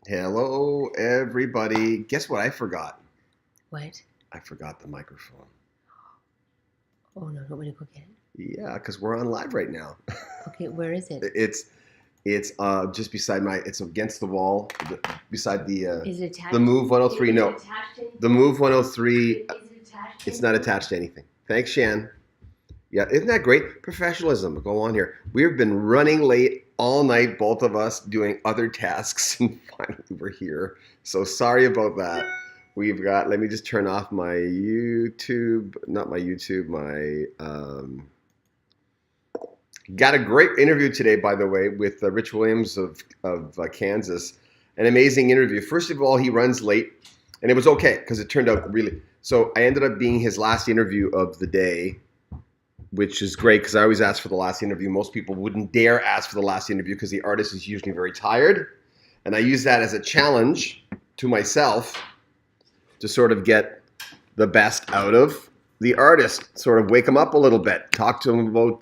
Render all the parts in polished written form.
Hello, everybody. Guess what I forgot? What? I forgot the microphone. Oh no, don't want to go get it. Yeah, because we're on live right now. Okay, where is it? It's just beside my. It's against the wall, beside Is it attached? the Move 103. Is it No, attached to anything? the Move 103. Is it attached to It's not anything? attached to anything. Thanks, Shan. Yeah, isn't that great? Professionalism. Go on here. We've been running late all night, both of us doing other tasks, and finally we're here. So sorry about that. We've got, let me just turn off my YouTube, not my YouTube, got a great interview today, by the way, with Rich Williams of Kansas. An amazing interview. First of all, he runs late, and it was okay because it turned out really. So I ended up being his last interview of the day, which is great because I always ask for the last interview. Most people wouldn't dare ask for the last interview because the artist is usually very tired. And I use that as a challenge to myself to sort of get the best out of the artist, sort of wake them up a little bit, talk to them about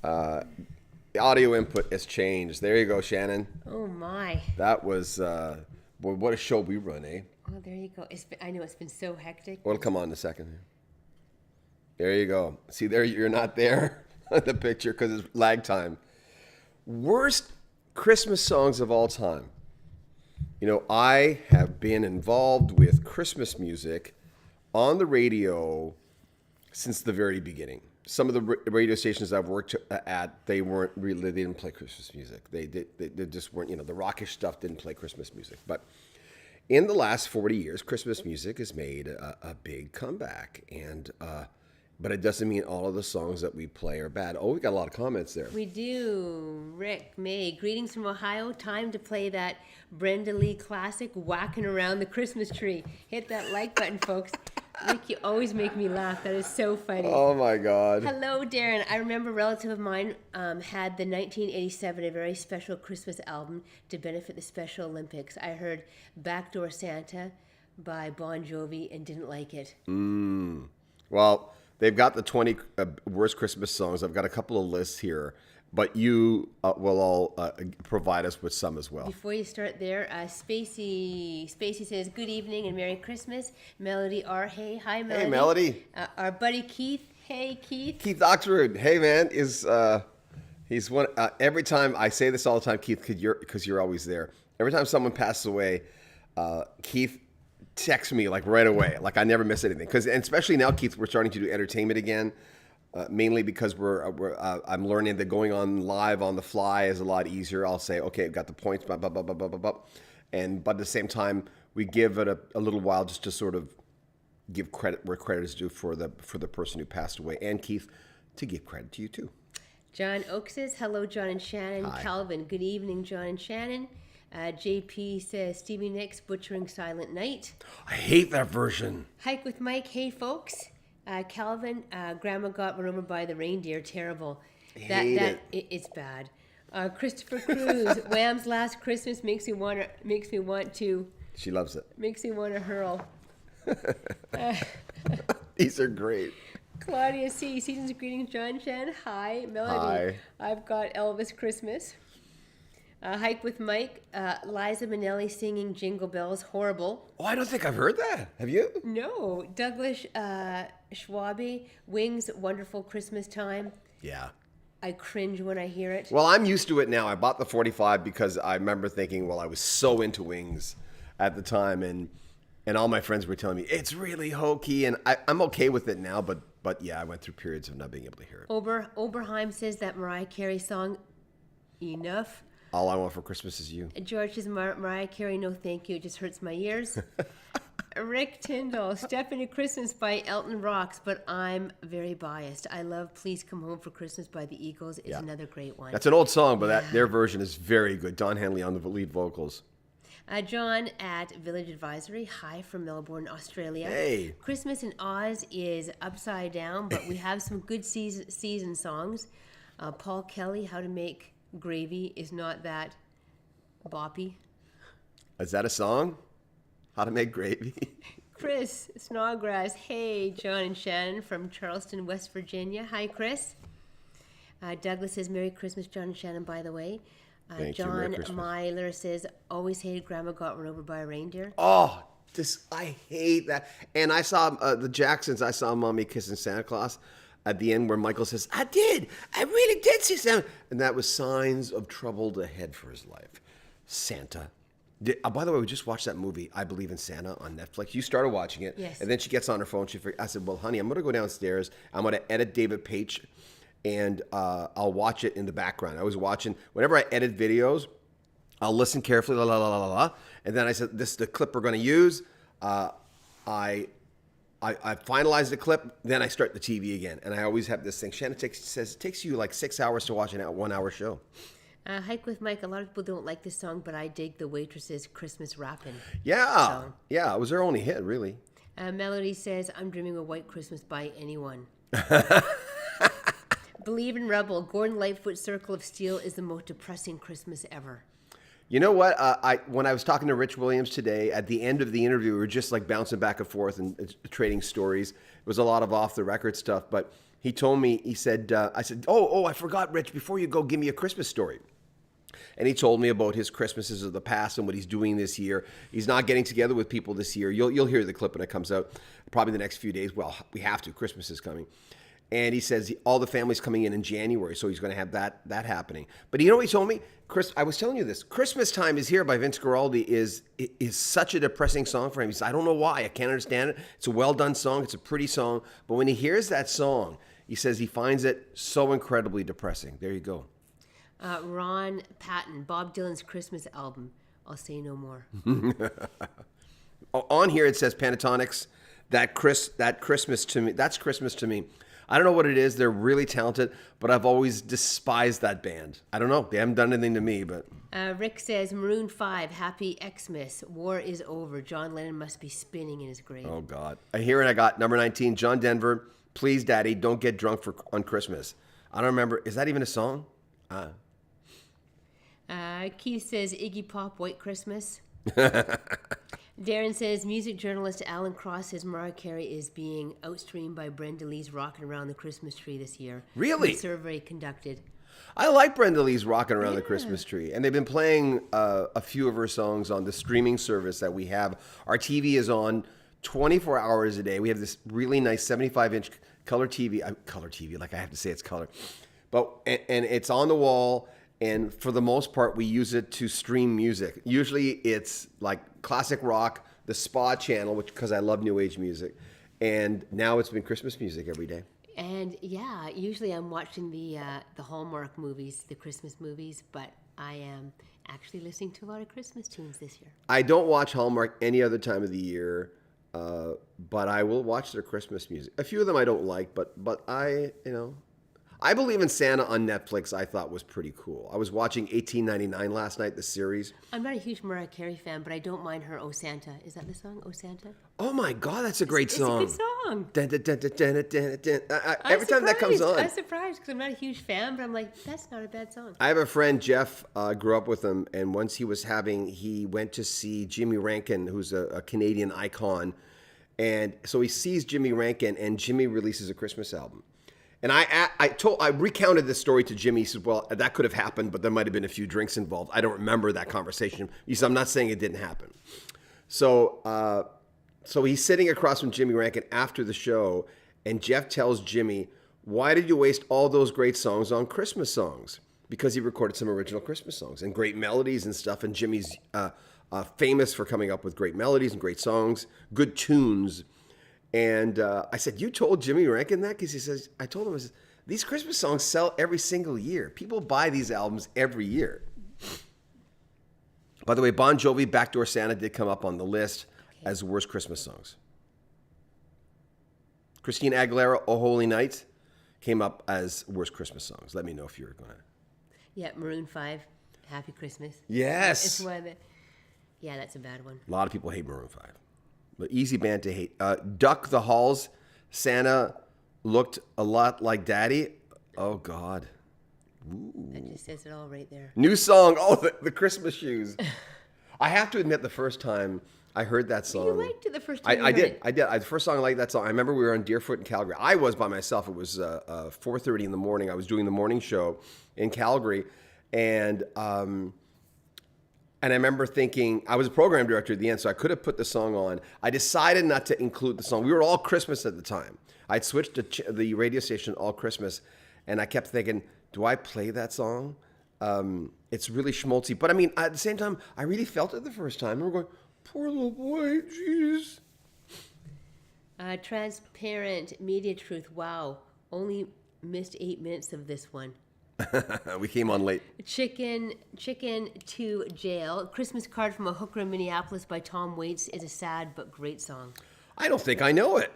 the audio input has changed. There you go, Shannon. Oh my. That was, boy, what a show we run, eh? Oh, there you go. I know it's been so hectic. Well, come on in a second. There you go. See, there you're not there on the picture because it's lag time. Worst Christmas songs of all time. You know, I have been involved with Christmas music on the radio since the very beginning. Some of the radio stations I've worked at, they didn't play Christmas music. They just weren't, the rockish stuff didn't play Christmas music. But in the last 40 years, Christmas music has made a big comeback. But it doesn't mean all of the songs that we play are bad. Oh, we got a lot of comments there. We do. Rick, May, greetings from Ohio. Time to play that Brenda Lee classic, Whacking Around the Christmas Tree. Hit that like button, folks. Rick, you always make me laugh. That is so funny. Oh, my God. Hello, Darren. I remember a relative of mine had the 1987, a very special Christmas album to benefit the Special Olympics. I heard Backdoor Santa by Bon Jovi and didn't like it. Well, they've got the 20 worst Christmas songs. I've got a couple of lists here, but you will all provide us with some as well. Before you start there, Spacey says, good evening and Merry Christmas. Melody R. Hey, hi, Melody. Hey, Melody. Our buddy Keith. Hey, Keith. Keith Oxford. Hey, man, he's one. Every time I say this all the time, Keith, because you're always there. Every time someone passes away, Keith texts me like right away. Like I never miss anything. And especially now, Keith, we're starting to do entertainment again. Mainly because I'm learning that going on live on the fly is a lot easier. I'll say, okay, I've got the points, blah, blah, blah, blah, blah, blah, blah. But at the same time, we give it a little while just to sort of give credit where credit is due for the person who passed away. And Keith, to give credit to you too. John Oak says, hello, John and Shannon. Hi. Calvin, good evening, John and Shannon. JP says, Stevie Nicks, Butchering Silent Night. I hate that version. Hike with Mike, hey, folks. Calvin, Grandma got run over by the reindeer, terrible. It's bad. Christopher Cruz, Wham's Last Christmas makes me want to. She loves it. Makes me want to hurl. These are great. Claudia C. Season's greetings, John Shan. Hi, Melody. Hi. I've got Elvis Christmas. Hike with Mike. Liza Minnelli singing Jingle Bells. Horrible. Oh, I don't think I've heard that. Have you? No. Douglas Schwabe. Wings. Wonderful Christmas Time. Yeah. I cringe when I hear it. Well, I'm used to it now. I bought the 45 because I remember thinking, well, I was so into Wings at the time, and all my friends were telling me it's really hokey, and I'm okay with it now. But yeah, I went through periods of not being able to hear it. Oberheim says that Mariah Carey song, Enough. All I Want for Christmas Is You. George says Mariah Carey, no thank you, it just hurts my ears. Rick Tyndall, Step Into Christmas by Elton Rocks, but I'm very biased. I love Please Come Home for Christmas by the Eagles. It's another great one. That's an old song, but their version is very good. Don Henley on the lead vocals. John at Village Advisory, hi from Melbourne, Australia. Hey. Christmas in Oz is upside down, but we have some good season songs. Paul Kelly, How to Make Gravy is not that boppy. Is that a song? How to Make Gravy? Chris Snodgrass, hey, John and Shannon from Charleston, West Virginia. Hi, Chris. Douglas says, Merry Christmas, John and Shannon, by the way. Thank you. Merry John Christmas. Myler says, always hated Grandma got run over by a reindeer. Oh, I hate that. And I saw the Jacksons. I saw Mommy kissing Santa Claus at the end where Michael says, I really did see Santa. And that was signs of trouble ahead for his life. Santa. By the way, we just watched that movie, I Believe in Santa, on Netflix. You started watching it. Yes. And then she gets on her phone. I said, well, honey, I'm going to go downstairs. I'm going to edit David Page, and I'll watch it in the background. I was watching, whenever I edit videos, I'll listen carefully, la, la, la, la, la. And then I said, this is the clip we're going to use. I finalize the clip, then I start the TV again. And I always have this thing. Shannon says it takes you like 6 hours to watch a 1 hour show. Hike with Mike. A lot of people don't like this song, but I dig the Waitress's Christmas Rappin'. Yeah. Yeah, it was their only hit, really. Melody says, I'm dreaming of White Christmas by anyone. Believe in Rebel. Gordon Lightfoot's Circle of Steel is the most depressing Christmas ever. You know what? When I was talking to Rich Williams today, at the end of the interview, we were just like bouncing back and forth and trading stories. It was a lot of off the record stuff, but he told me, he said, I said, oh, I forgot, Rich, before you go, give me a Christmas story. And he told me about his Christmases of the past and what he's doing this year. He's not getting together with people this year. You'll hear the clip when it comes out, probably the next few days. Well, we have to. Christmas is coming. And he says all the family's coming in January, so he's going to have that happening. But you know what he told me? I was telling you this. Christmas Time Is Here by Vince Guaraldi is such a depressing song for him. He said, I don't know why. I can't understand it. It's a well-done song. It's a pretty song. But when he hears that song, he says he finds it so incredibly depressing. There you go. Ron Patton, Bob Dylan's Christmas album. I'll say no more. On here it says Pentatonics. That Christmas to me. That's Christmas to me. I don't know what it is. They're really talented, but I've always despised that band. I don't know. They haven't done anything to me, but. Rick says, Maroon 5, Happy Xmas. War is over. John Lennon must be spinning in his grave. Oh, God. Here, and I got number 19, John Denver. Please, Daddy, don't get drunk on Christmas. I don't remember. Is that even a song? Keith says, Iggy Pop, White Christmas. Darren says, music journalist Alan Cross says Mariah Carey is being outstreamed by Brenda Lee's Rockin' Around the Christmas Tree this year. Really? A survey conducted. I like Brenda Lee's Rockin' Around the Christmas Tree. And they've been playing a few of her songs on the streaming service that we have. Our TV is on 24 hours a day. We have this really nice 75-inch color TV. Color TV, like I have to say it's color. And it's on the wall. And for the most part, we use it to stream music. Usually it's like classic rock, the Spa channel, which because I love new age music. And now it's been Christmas music every day. And yeah, usually I'm watching the Hallmark movies, the Christmas movies, but I am actually listening to a lot of Christmas tunes this year. I don't watch Hallmark any other time of the year, but I will watch their Christmas music. A few of them I don't like, but I Believe in Santa on Netflix I thought was pretty cool. I was watching 1899 last night, the series. I'm not a huge Mariah Carey fan, but I don't mind her Oh Santa. Is that the song, Oh Santa? Oh my God, that's a great song. It's a good song. Every time that comes on. I'm surprised because I'm not a huge fan, but I'm like, that's not a bad song. I have a friend, Jeff, grew up with him, and once he went to see Jimmy Rankin, who's a Canadian icon. And so he sees Jimmy Rankin, and Jimmy releases a Christmas album. And I recounted this story to Jimmy. He said, well, that could have happened, but there might have been a few drinks involved. I don't remember that conversation. He said, I'm not saying it didn't happen. So he's sitting across from Jimmy Rankin after the show, and Jeff tells Jimmy, why did you waste all those great songs on Christmas songs? Because he recorded some original Christmas songs and great melodies and stuff, and Jimmy's famous for coming up with great melodies and great songs, good tunes. And I said, you told Jimmy Rankin that? Because he says, I told him, these Christmas songs sell every single year. People buy these albums every year. By the way, Bon Jovi, Backdoor Santa did come up on the list as worst Christmas songs. Christina Aguilera, Oh Holy Night, came up as worst Christmas songs. Let me know if you're going to. Yeah, Maroon 5, Happy Christmas. Yes. It's one that, yeah, that's a bad one. A lot of people hate Maroon 5. But easy band to hate. Duck the Halls, Santa looked a lot like Daddy. Oh, God. Ooh. That just says it all right there. New song. Oh, the Christmas shoes. I have to admit, the first time I heard that song. You liked it the first time I did. The first song I liked that song. I remember we were on Deerfoot in Calgary. I was by myself. It was 4:30 in the morning. I was doing the morning show in Calgary. And and I remember thinking, I was a program director at the end, so I could have put the song on. I decided not to include the song. We were all Christmas at the time. I'd switched to the radio station all Christmas, and I kept thinking, do I play that song? It's really schmaltzy. But I mean, at the same time, I really felt it the first time. And we're going, poor little boy, jeez. Transparent Media Truth. Wow. Only missed 8 minutes of this one. We came on late. Chicken to Jail. Christmas Card from a Hooker in Minneapolis by Tom Waits is a sad but great song. I don't think I know it.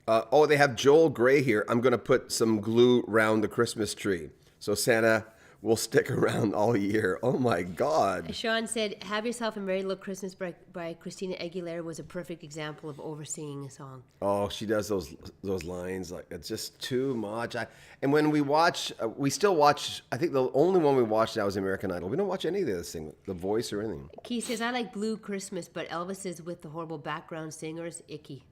They have Joel Gray here. I'm going to put some glue around the Christmas tree. So Santa will stick around all year. Oh, my God. Sean said, Have Yourself a Merry Little Christmas by Christina Aguilera was a perfect example of oversinging a song. Oh, she does those lines. Like, it's just too much. And when we watch, we still watch, I think the only one we watch now is American Idol. We don't watch any of this thing, The Voice or anything. Keith says, I like Blue Christmas, but Elvis is with the horrible background singers, icky.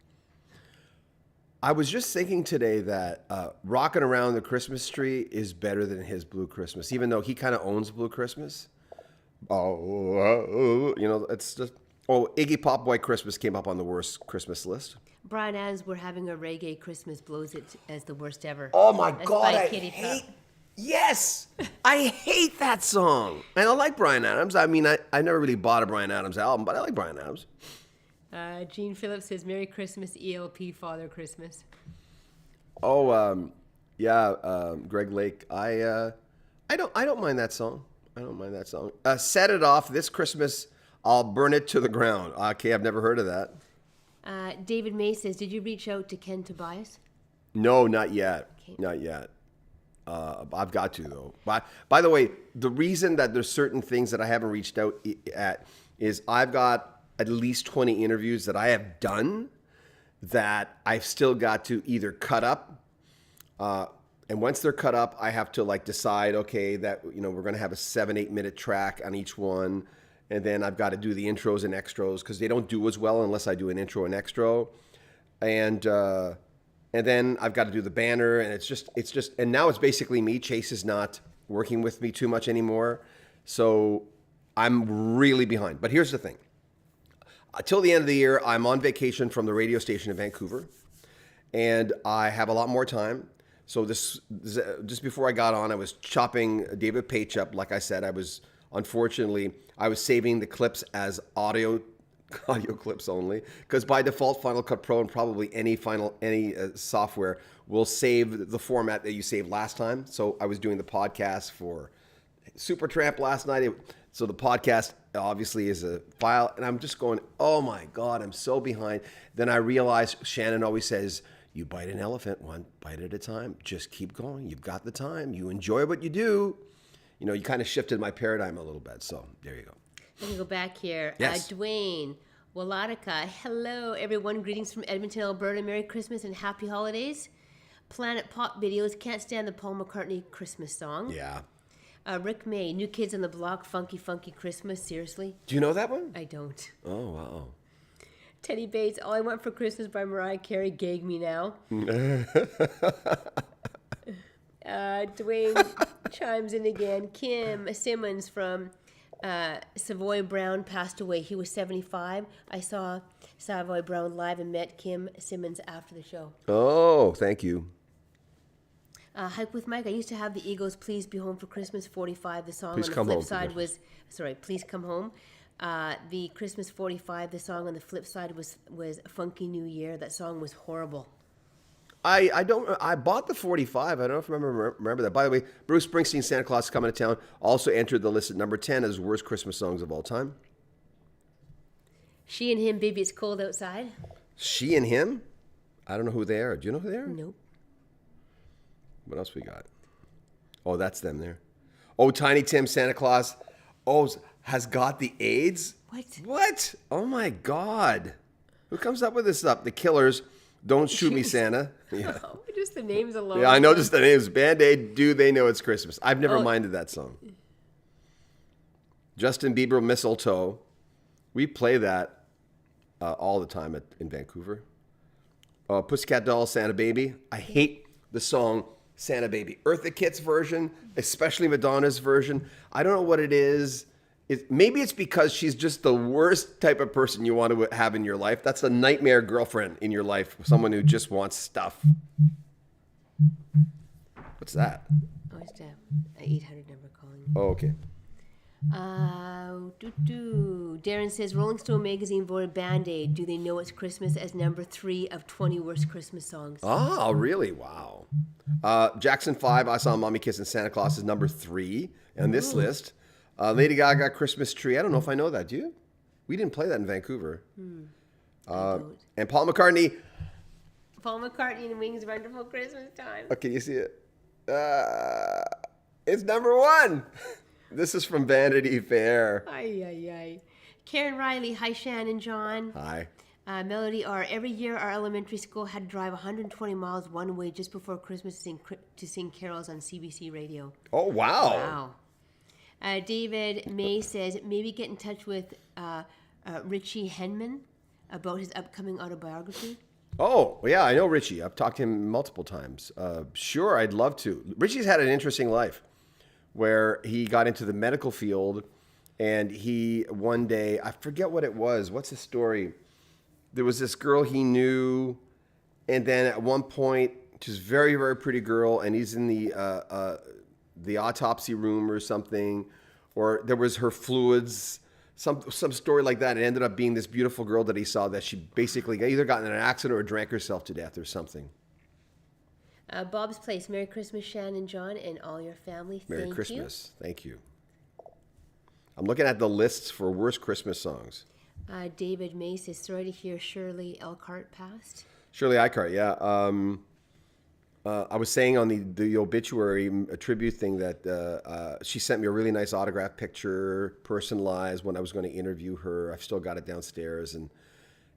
I was just thinking today that Rockin' Around the Christmas Tree is better than his Blue Christmas, even though he kind of owns Blue Christmas. It's just... Oh, Iggy Pop White Christmas came up on the worst Christmas list. Brian Adams, We're Having a Reggae Christmas, blows it as the worst ever. Oh, my That's God, by I Kitty hate... Pop. Yes! I hate that song. And I like Brian Adams. I mean, I never really bought a Brian Adams album, but I like Brian Adams. Gene Phillips says, Merry Christmas, ELP, Father Christmas. Oh, Greg Lake. I don't mind that song. I don't mind that song. Set It Off This Christmas. I'll Burn It to the Ground. Okay, I've never heard of that. David May says, did you reach out to Ken Tobias? No, not yet. Okay. Not yet. I've got to, though. By the way, the reason that there's certain things that I haven't reached out at is I've got at least 20 interviews that I have done that I've still got to either cut up. And once they're cut up, I have to decide, okay, that, we're going to have a 7-8 minute track on each one. And then I've got to do the intros and extras because they don't do as well unless I do an intro and extra. And then I've got to do the banner, and it's just, and now it's basically me. Chase is not working with me too much anymore. So I'm really behind. But here's the thing. Till the end of the year, I'm on vacation from the radio station in Vancouver, and I have a lot more time. So this just before I got on, I was chopping David Page up. Like I said, I was saving the clips as audio clips only, because by default, Final Cut Pro and probably any software will save the format that you saved last time. So I was doing the podcast for Supertramp last night. So the podcast obviously is a file, and I'm just going, oh my God, I'm so behind. Then I realized Shannon always says, you bite an elephant one bite at a time. Just keep going. You've got the time. You enjoy what you do. You kind of shifted my paradigm a little bit. So there you go. Let me go back here. Yes. Dwayne Walatica. Hello, everyone. Greetings from Edmonton, Alberta. Merry Christmas and Happy Holidays. Planet Pop Videos. Can't stand the Paul McCartney Christmas song. Yeah. Rick May, New Kids on the Block, Funky Funky Christmas. Seriously? Do you know that one? I don't. Oh, wow. Teddy Bates, All I Want for Christmas by Mariah Carey, gag me now. Dwayne chimes in again. Kim Simmons from Savoy Brown passed away. He was 75. I saw Savoy Brown live and met Kim Simmons after the show. Oh, thank you. Hike with Mike. I used to have the Eagles' Please Be Home for Christmas 45. The song Please on the Come flip Home for side Christmas. Please Come Home. The Christmas 45, the song on the flip side was Funky New Year. That song was horrible. I bought the 45. I don't know if I remember that. By the way, Bruce Springsteen's Santa Claus is Coming to Town also entered the list at number 10 as worst Christmas songs of all time. She and Him, Baby It's Cold Outside. She and Him? I don't know who they are. Do you know who they are? Nope. What else we got? Oh, that's them there. Oh, Tiny Tim, Santa Claus. Oh, has got the AIDS? What? Oh, my God. Who comes up with this stuff? The Killers. Don't Shoot Me, Santa. Yeah. Oh, just the names alone. Yeah, I know just the names. Band-Aid, Do They Know It's Christmas? I've never minded that song. Justin Bieber, Mistletoe. We play that all the time in Vancouver. Pussycat Dolls, Santa Baby. I hate the song Santa Baby. Eartha Kitt's version, especially Madonna's version. I don't know what it is. Maybe it's because she's just the worst type of person you want to have in your life. That's a nightmare girlfriend in your life. Someone who just wants stuff. What's that? Oh, it's a 800 number calling me. Oh, okay. Darren says Rolling Stone magazine voted Band-Aid. Do they know it's Christmas as number 3 of 20 worst Christmas songs? Oh, really? Wow. Jackson 5, I Saw Mommy Kissing Santa Claus is number 3 on this list. Lady Gaga, Christmas Tree. I don't know if I know that. Do you? We didn't play that in Vancouver. I don't. And Paul McCartney. Paul McCartney and Wings, Wonderful Christmas Time. Oh, can you see it? It's number 1. This is from Vanity Fair. Ay. Karen Riley, hi Shan and John. Hi. Melody R. Every year our elementary school had to drive 120 miles one way just before Christmas to sing carols on CBC radio. Oh, wow. Wow. David May says maybe get in touch with Richie Henman about his upcoming autobiography. Oh, yeah, I know Richie. I've talked to him multiple times. Sure, I'd love to. Richie's had an interesting life where he got into the medical field and he one day, I forget what it was. What's the story? There was this girl he knew, and then at one point, she's a very, very pretty girl, and he's in the autopsy room or something, or there was her fluids, some story like that. It ended up being this beautiful girl that he saw that she basically either got in an accident or drank herself to death or something. Bob's Place, Merry Christmas, Shan and John, and all your family. Merry Christmas. Thank you. I'm looking at the lists for worst Christmas songs. David May says, sorry to hear Shirley Elkhart passed. Shirley Eichart, yeah. I was saying on the obituary, a tribute thing, that she sent me a really nice autograph picture, personalized, when I was going to interview her. I've still got it downstairs.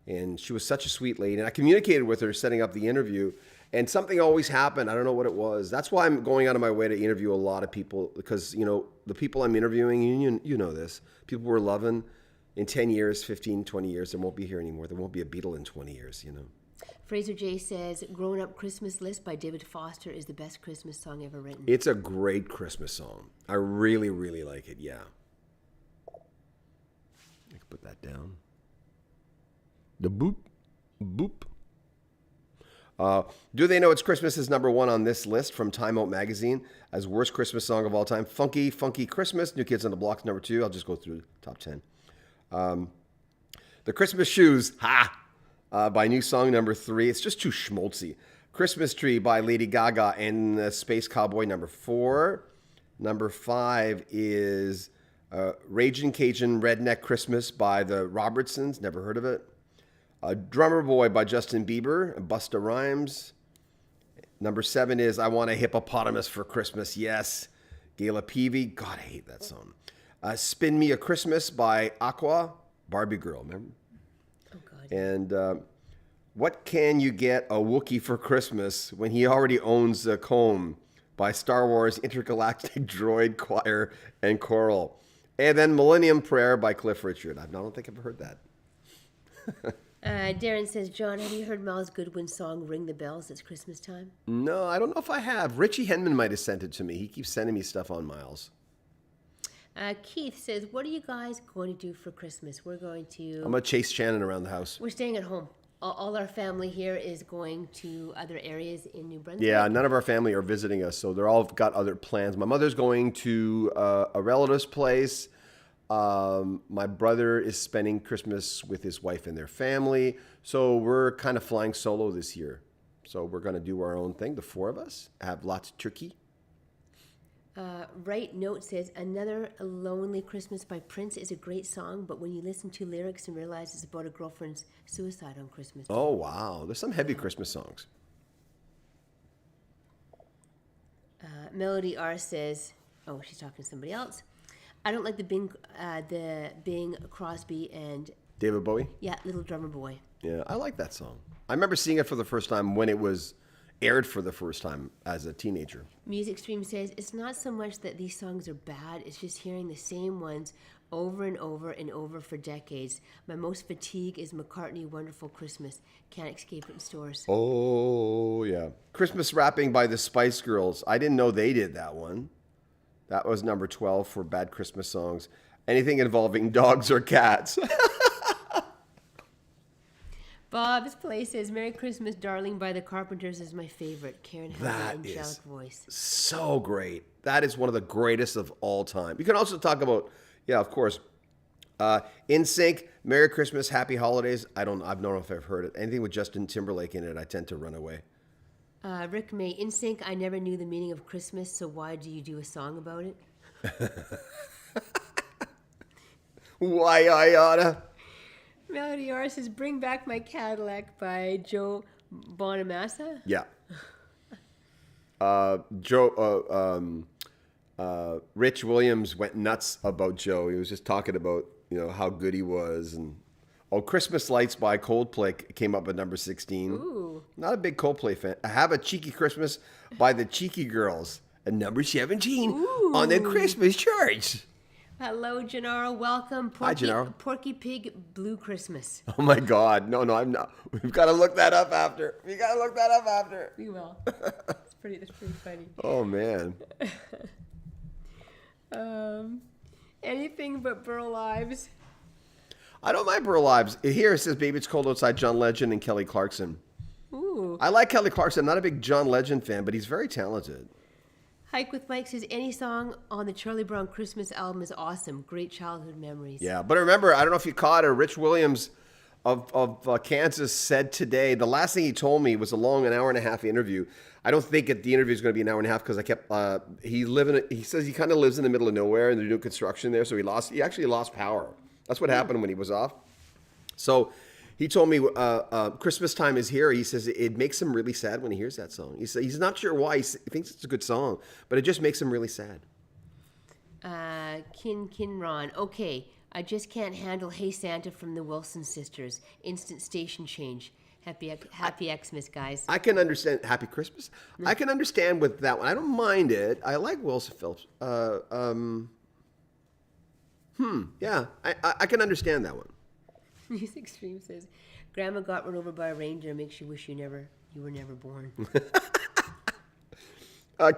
And she was such a sweet lady. And I communicated with her setting up the interview. And something always happened. I don't know what it was. That's why I'm going out of my way to interview a lot of people. Because, you know, the people I'm interviewing, you know this, people we're loving, in 10 years, 15, 20 years, they won't be here anymore. There won't be a Beatle in 20 years, you know. Fraser J says, Grown Up Christmas List by David Foster is the best Christmas song ever written. It's a great Christmas song. I really, really like it, yeah. I can put that down. The boop, boop. Do they know it's Christmas is number 1 on this list from Time Out Magazine as worst Christmas song of all time? Funky, Funky Christmas. New Kids on the Block's number 2. I'll just go through the top 10. The Christmas Shoes, by New Song number 3. It's just too schmaltzy. Christmas Tree by Lady Gaga and Space Cowboy number 4. Number 5 is Ragin' Cajun Redneck Christmas by the Robertsons. Never heard of it. Drummer Boy by Justin Bieber and Busta Rhymes. Number 7 is I Want a Hippopotamus for Christmas. Yes. Gayla Peavy. God, I hate that song. Spin Me a Christmas by Aqua. Barbie Girl, remember? Oh, God. And What Can You Get a Wookiee for Christmas When He Already Owns a Comb by Star Wars Intergalactic Droid Choir and Choral. And then Millennium Prayer by Cliff Richard. I don't think I've heard that. Darren says, John, have you heard Miles Goodwin's song Ring the Bells? It's Christmas time. No, I don't know if I have. Richie Henman might have sent it to me. He keeps sending me stuff on Miles. Keith says, what are you guys going to do for Christmas? I'm going to chase Shannon around the house. We're staying at home. All our family here is going to other areas in New Brunswick. Yeah, none of our family are visiting us, so they're all got other plans. My mother's going to a relative's place. My brother is spending Christmas with his wife and their family. So we're kind of flying solo this year. So we're going to do our own thing, the 4 of us, have lots of turkey. Right Note says, Another Lonely Christmas by Prince is a great song, but when you listen to lyrics and realize it's about a girlfriend's suicide on Christmas. Oh, wow. There's some heavy Christmas songs. Melody R says, oh, she's talking to somebody else. I don't like the Bing Crosby and David Bowie? Yeah, Little Drummer Boy. Yeah, I like that song. I remember seeing it for the first time when it was aired for the first time as a teenager. Music Stream says, it's not so much that these songs are bad, it's just hearing the same ones over and over and over for decades. My most fatigue is McCartney Wonderful Christmas. Can't escape it in stores. Oh, yeah. Christmas Wrapping by the Spice Girls. I didn't know they did that one. That was number 12 for bad Christmas songs. Anything involving dogs or cats. Bob's Place says, Merry Christmas, Darling by the Carpenters is my favorite. Karen has That an angelic is voice. so great. That is one of the greatest of all time. You can also talk about, yeah, of course, In Sync, Merry Christmas, Happy Holidays. I don't know if I've heard it. Anything with Justin Timberlake in it, I tend to run away. Rick May, In Sync, I never knew the meaning of Christmas, so why do you do a song about it? Why I oughta. Melody R says, Bring Back My Cadillac by Joe Bonamassa. Yeah. Rich Williams went nuts about Joe. He was just talking about, how good he was. And Christmas Lights by Coldplay came up at number 16. Ooh. Not a big Coldplay fan. I Have a Cheeky Christmas by the Cheeky Girls at number 17 on the Christmas charts. Hello, Gennaro. Welcome. Hi, Gennaro. Porky Pig Blue Christmas. Oh, my God. No, I'm not. We've got to look that up after. We will. That's pretty funny. Oh, man. Anything but Burl Ives. I don't mind Burl Ives. Here it says, Baby, It's Cold Outside, John Legend and Kelly Clarkson. Ooh. I like Kelly Clarkson. I'm not a big John Legend fan, but he's very talented. Hike with Mike says, any song on the Charlie Brown Christmas album is awesome. Great childhood memories. Yeah, but remember, I don't know if you caught it, Rich Williams of Kansas said today, the last thing he told me was a long, an hour and a half interview. I don't think the interview is going to be an hour and a half because I kept, he says he kind of lives in the middle of nowhere and they're doing construction there, so he actually lost power. That's what happened when he was off. So he told me Christmas time is here. He says it makes him really sad when he hears that song. He said he's not sure why. He thinks it's a good song, but it just makes him really sad. Ron. Okay, I just can't handle Hey Santa from the Wilson Sisters. Instant station change. Happy Xmas, guys. I can understand. Happy Christmas. I can understand with that one. I don't mind it. I like Wilson Phillips. Yeah, I can understand that one. Music Stream says, Grandma got run over by a reindeer. Makes you wish you were never born.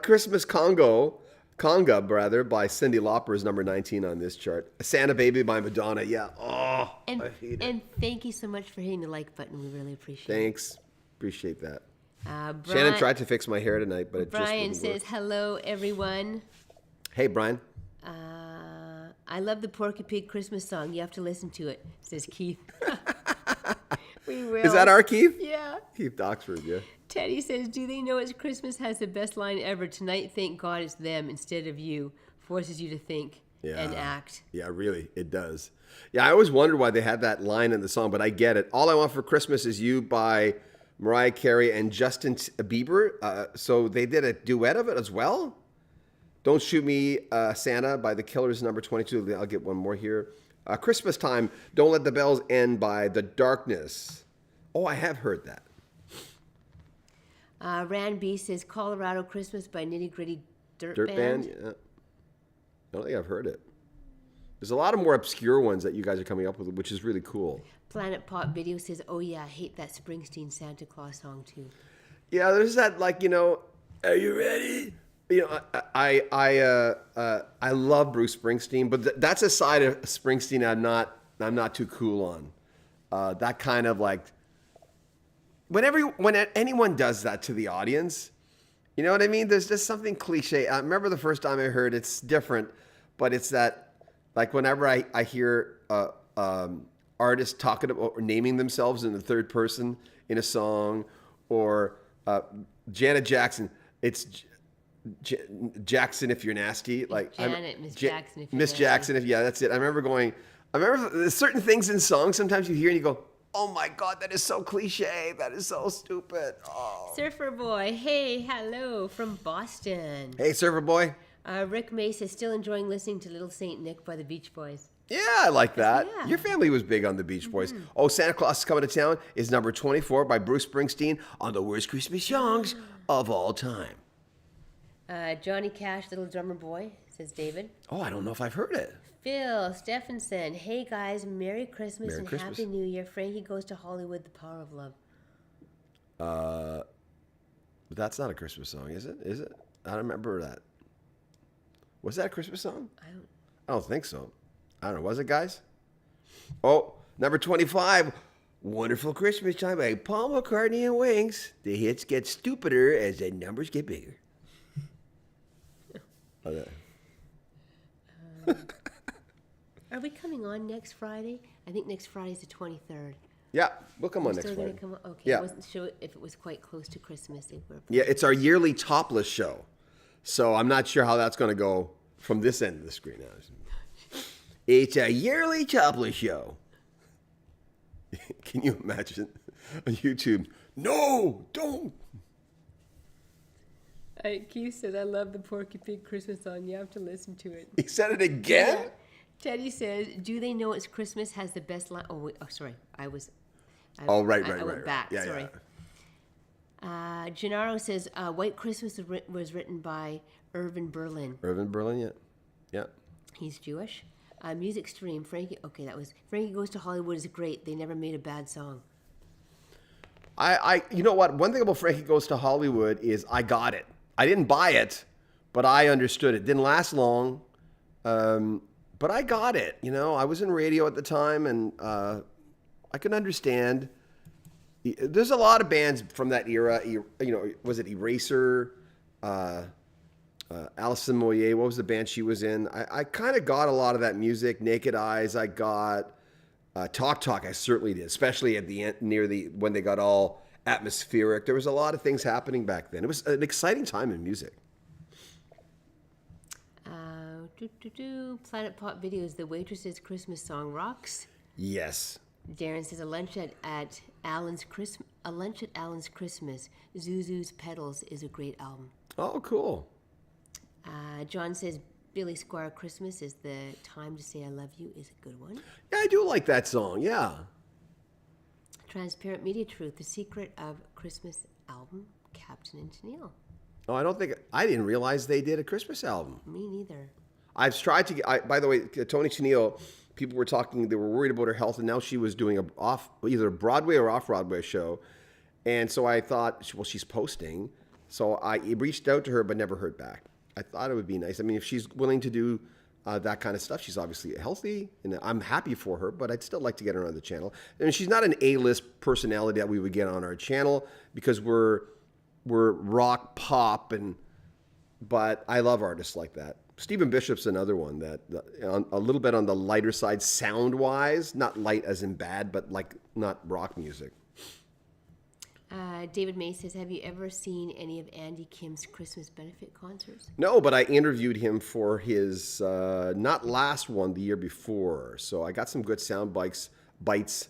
Christmas Conga by Cyndi Lauper is number 19 on this chart. Santa Baby by Madonna. Yeah. Oh, I hate it. And thank you so much for hitting the like button. We really appreciate it. Thanks. Appreciate that. Brian, Shannon tried to fix my hair tonight, but it Brian just wouldn't says, work. hello, everyone. Hey, Brian. I love the Porky Pig Christmas song. You have to listen to it, says Keith. We will. Is that our Keith? Yeah. Keith Doxford, yeah. Teddy says, do they know it's Christmas has the best line ever? Tonight, thank God it's them instead of you. Forces you to think and act. Yeah, really, it does. Yeah, I always wondered why they had that line in the song, but I get it. All I Want for Christmas Is You by Mariah Carey and Justin Bieber. So they did a duet of it as well? Don't Shoot Me, Santa by The Killers, number 22. I'll get one more here. Christmas Time, Don't Let the Bells End by The Darkness. Oh, I have heard that. Rand B says, Colorado Christmas by Nitty Gritty Dirt Band? Yeah. I don't think I've heard it. There's a lot of more obscure ones that you guys are coming up with, which is really cool. Planet Pop Video says, oh yeah, I hate that Springsteen Santa Claus song too. Yeah, there's that, are you ready? I love Bruce Springsteen, but that's a side of Springsteen I'm not too cool on. That kind of when anyone does that to the audience, you know what I mean? There's just something cliche. I remember the first time I heard it's different, but it's that whenever I hear artists talking about or naming themselves in the third person in a song, or Janet Jackson, it's Jackson if you're nasty, Miss Jackson if you're Miss nasty. Jackson if that's it. I remember there's certain things in songs sometimes you hear and you go, oh my God, that is so cliche, that is so stupid. Oh. Surfer Boy, hey, hello from Boston. Hey, Surfer Boy. Rick Mace is still enjoying listening to Little Saint Nick by the Beach Boys. Yeah, I like that. Yeah. Your family was big on the Beach Boys. Oh, Santa Claus is Coming to Town is number 24 by Bruce Springsteen on the worst Christmas songs of all time. Johnny Cash, Little Drummer Boy, says David. Oh, I don't know if I've heard it. Phil Stephenson, hey guys, Merry Christmas Merry and Christmas. Happy New Year. Frankie Goes to Hollywood, The Power of Love. But that's not a Christmas song, is it? Is it? I don't remember that. Was that a Christmas song? I don't think so. I don't know. Was it, guys? Oh, number 25. Wonderful Christmas Time by Paul McCartney and Wings. The hits get stupider as the numbers get bigger. Okay. Are we coming on next Friday? I think next Friday is the 23rd. Yeah, we'll come on We're next still gonna Friday. come on? Okay, Yeah. I wasn't sure if it was quite close to Christmas. Yeah, it's our yearly topless show. So I'm not sure how that's going to go from this end of the screen. It's a yearly topless show. Can you imagine on YouTube? No, don't. Keith says, I love the Porky Pig Christmas song. You have to listen to it. He said it again? Yeah. Teddy says, do they know it's Christmas has the best line? Oh, wait, sorry. I Right. went back. Yeah, sorry. yeah. Gennaro says, White Christmas was written by Irvin Berlin. Irvin Berlin, yeah. Yeah. He's Jewish. Music Stream, Frankie Goes to Hollywood is great. They never made a bad song. You know what? One thing about Frankie Goes to Hollywood is I got it. I didn't buy it, but I understood it. Didn't last long, but I got it. You know, I was in radio at the time, and I can understand. There's a lot of bands from that era. You know, was it Eraser? Alison Moyer, what was the band she was in? I kind of got a lot of that music. Naked Eyes, I got. Talk Talk, I certainly did, especially at the end, when they got all atmospheric. There was a lot of things happening back then. It was an exciting time in music. Planet Pop Videos, The Waitress's Christmas song rocks. Yes. Darren says, a lunch at Alan's Christmas. Zuzu's Petals is a great album. Oh, cool. John says, Billy Squire Christmas is the time to say I love you is a good one. Yeah, I do like that song. Yeah. Transparent Media Truth, The Secret of Christmas album, Captain and Tennille. Oh, I didn't realize they did a Christmas album. Me neither. I've tried to get, by the way, Tony Tennille, people were talking, they were worried about her health, and now she was doing either a Broadway or off-Broadway show. And so I thought, well, she's posting. So I reached out to her, but never heard back. I thought it would be nice. I mean, if she's willing to do that kind of stuff, she's obviously healthy, and I'm happy for her, but I'd still like to get her on the channel. I mean, she's not an A-list personality that we would get on our channel because we're rock pop, but I love artists like that. Stephen Bishop's another one that a little bit on the lighter side sound-wise, not light as in bad, but like not rock music. David May says, have you ever seen any of Andy Kim's Christmas benefit concerts? No, but I interviewed him for his, not last one, the year before. So I got some good sound bites.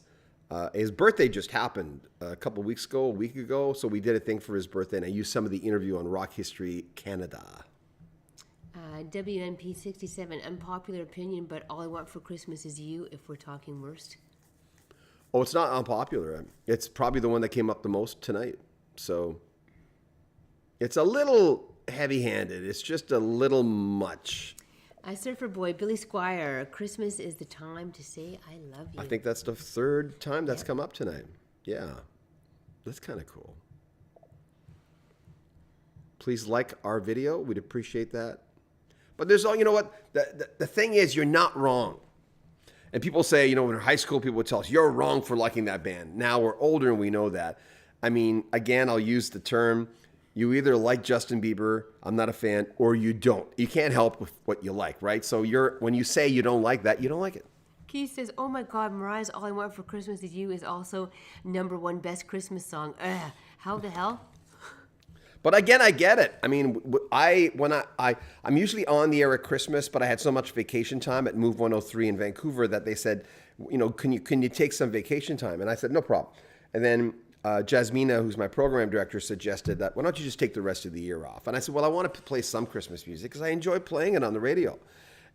His birthday just happened a week ago. So we did a thing for his birthday, and I used some of the interview on Rock History Canada. WNP 67, unpopular opinion, but all I want for Christmas is you, if we're talking worst. Oh, it's not unpopular. It's probably the one that came up the most tonight. So it's a little heavy-handed. It's just a little much. Surfer Boy, Billy Squire, Christmas is the time to say I love you. I think that's the third time that's come up tonight. Yeah. That's kind of cool. Please like our video. We'd appreciate that. But there's all, you know what? The thing is, you're not wrong. And people say, you know, in high school, people would tell us, you're wrong for liking that band. Now we're older and we know that. I mean, again, I'll use the term, you either like Justin Bieber, I'm not a fan, or you don't. You can't help with what you like, right? So when you say you don't like that, you don't like it. Keith says, oh my God, Mariah's All I Want for Christmas Is You is also #1 best Christmas song. How the hell? But again, I get it. I mean, I'm usually on the air at Christmas, but I had so much vacation time at Move 103 in Vancouver that they said, you know, can you take some vacation time? And I said, no problem. And then Jasmina, who's my program director, suggested that, why don't you just take the rest of the year off? And I said, well, I want to play some Christmas music because I enjoy playing it on the radio.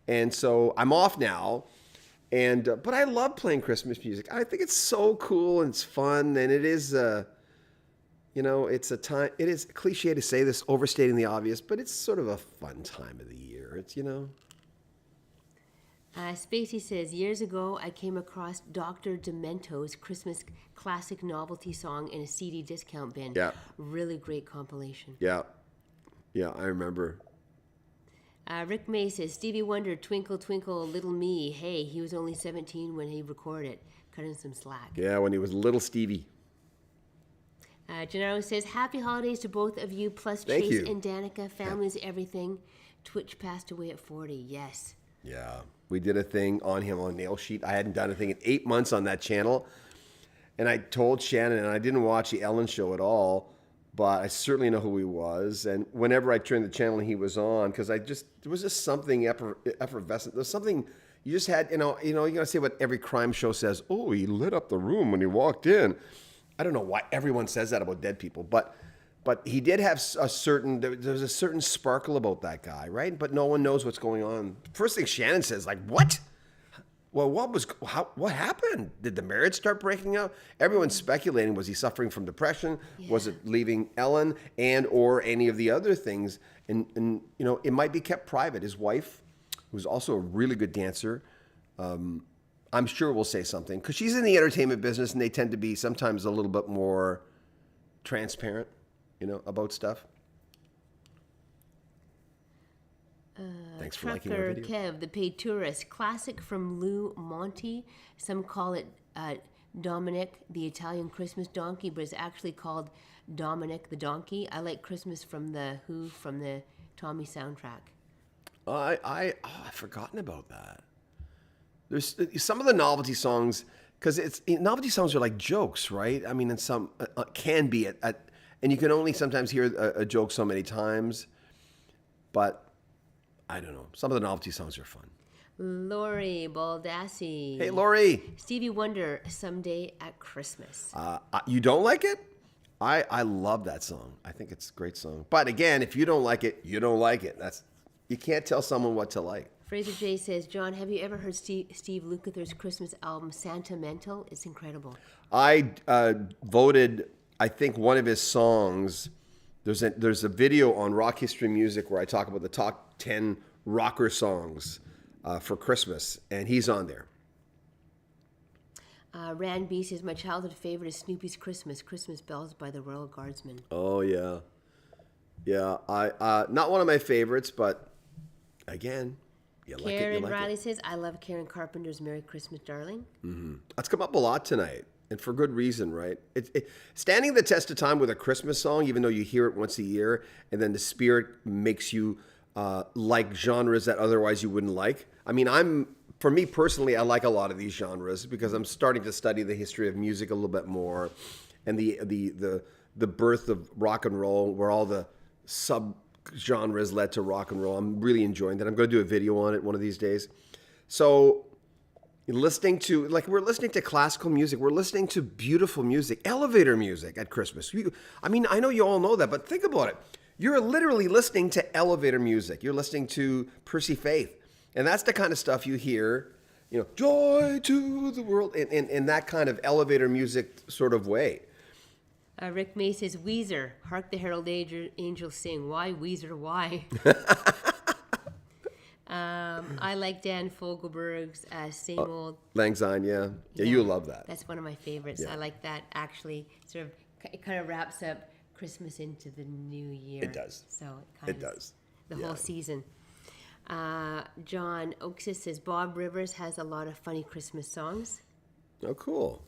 And so I'm off now. But I love playing Christmas music. I think it's so cool and it's fun, and it is, it's a time. It is cliche to say this, overstating the obvious, but it's sort of a fun time of the year. It's. Spacey says, years ago I came across Dr. Demento's Christmas classic novelty song in a CD discount bin. Yeah. Really great compilation. Yeah, I remember. Rick May says, Stevie Wonder, Twinkle Twinkle Little Me. Hey, he was only 17 when he recorded. Cut him some slack. Yeah, when he was little Stevie. Gennaro says, happy holidays to both of you, plus Thank Chase you. and Danica. Family's everything. Twitch passed away at 40. Yes. Yeah, we did a thing on him on Nail Sheet. I hadn't done a thing in 8 months on that channel. And I told Shannon, and I didn't watch the Ellen show at all, but I certainly know who he was. And whenever I turned the channel and he was on, because there was just something effervescent. There's something you just had, you got to say what every crime show says. Oh, he lit up the room when he walked in. I don't know why everyone says that about dead people, but he did have there's a certain sparkle about that guy, right? But no one knows what's going on. First thing Shannon says, like, what? Well, what happened? Did the marriage start breaking up? Everyone's speculating, was he suffering from depression? Yeah. Was it leaving Ellen or any of the other things? And it might be kept private. His wife, who's also a really good dancer, I'm sure will say something, because she's in the entertainment business and they tend to be sometimes a little bit more transparent, about stuff. Thanks for liking our video. Kev, The Paid Tourist, classic from Lou Monte. Some call it Dominic, the Italian Christmas donkey, but it's actually called Dominic the Donkey. I like Christmas from the Who, from the Tommy soundtrack. I've forgotten about that. There's some of the novelty songs, because novelty songs are like jokes, right? I mean, and some can be and you can only sometimes hear a joke so many times, but I don't know. Some of the novelty songs are fun. Lori Baldassi. Hey, Lori. Stevie Wonder, Someday at Christmas. You don't like it? I love that song. I think it's a great song. But again, if you don't like it, you don't like it. You can't tell someone what to like. Fraser J says, John, have you ever heard Steve Lukather's Christmas album, Sentimental? It's incredible. I voted, I think, one of his songs. There's a video on Rock History Music where I talk about the top 10 rocker songs for Christmas, and he's on there. Rand B says, my childhood favorite is Snoopy's Christmas Bells by the Royal Guardsmen. Oh, yeah. Yeah, not one of my favorites, but again, Karen Riley says, I love Karen Carpenter's Merry Christmas, Darling. Mm-hmm. That's come up a lot tonight, and for good reason, right? Standing the test of time with a Christmas song, even though you hear it once a year, and then the spirit makes you like genres that otherwise you wouldn't like. I mean, for me personally, I like a lot of these genres because I'm starting to study the history of music a little bit more, and the birth of rock and roll, where all the sub-genres led to rock and roll. I'm really enjoying that. I'm going to do a video on it one of these days. So we're listening to classical music. We're listening to beautiful music, elevator music at Christmas. I know you all know that, but think about it. You're literally listening to elevator music. You're listening to Percy Faith. And that's the kind of stuff you hear, joy to the world, in that kind of elevator music sort of way. Rick May says, Weezer, hark the herald angels sing. Why, Weezer, why? I like Dan Fogelberg's same old. Lang Syne, yeah. You love that. That's one of my favorites. Yeah. I like that, actually. It kind of wraps up Christmas into the new year. It does. So it does. The whole season. John Oaksis says, Bob Rivers has a lot of funny Christmas songs. Oh, cool.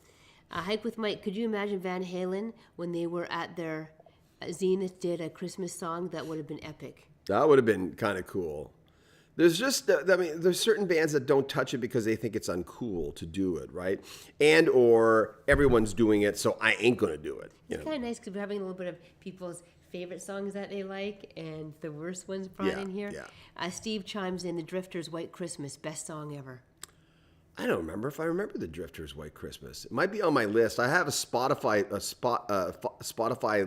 Hike with Mike, could you imagine Van Halen when they were at their Zenith did a Christmas song? That would have been epic. That would have been kind of cool. There's there's certain bands that don't touch it because they think it's uncool to do it, right? Or everyone's doing it, so I ain't going to do it. It's kind of nice because we're having a little bit of people's favorite songs that they like and the worst ones brought in here. Yeah. Steve chimes in, The Drifters' White Christmas, best song ever. I don't remember if I remember the Drifters' White Christmas. It might be on my list. I have a Spotify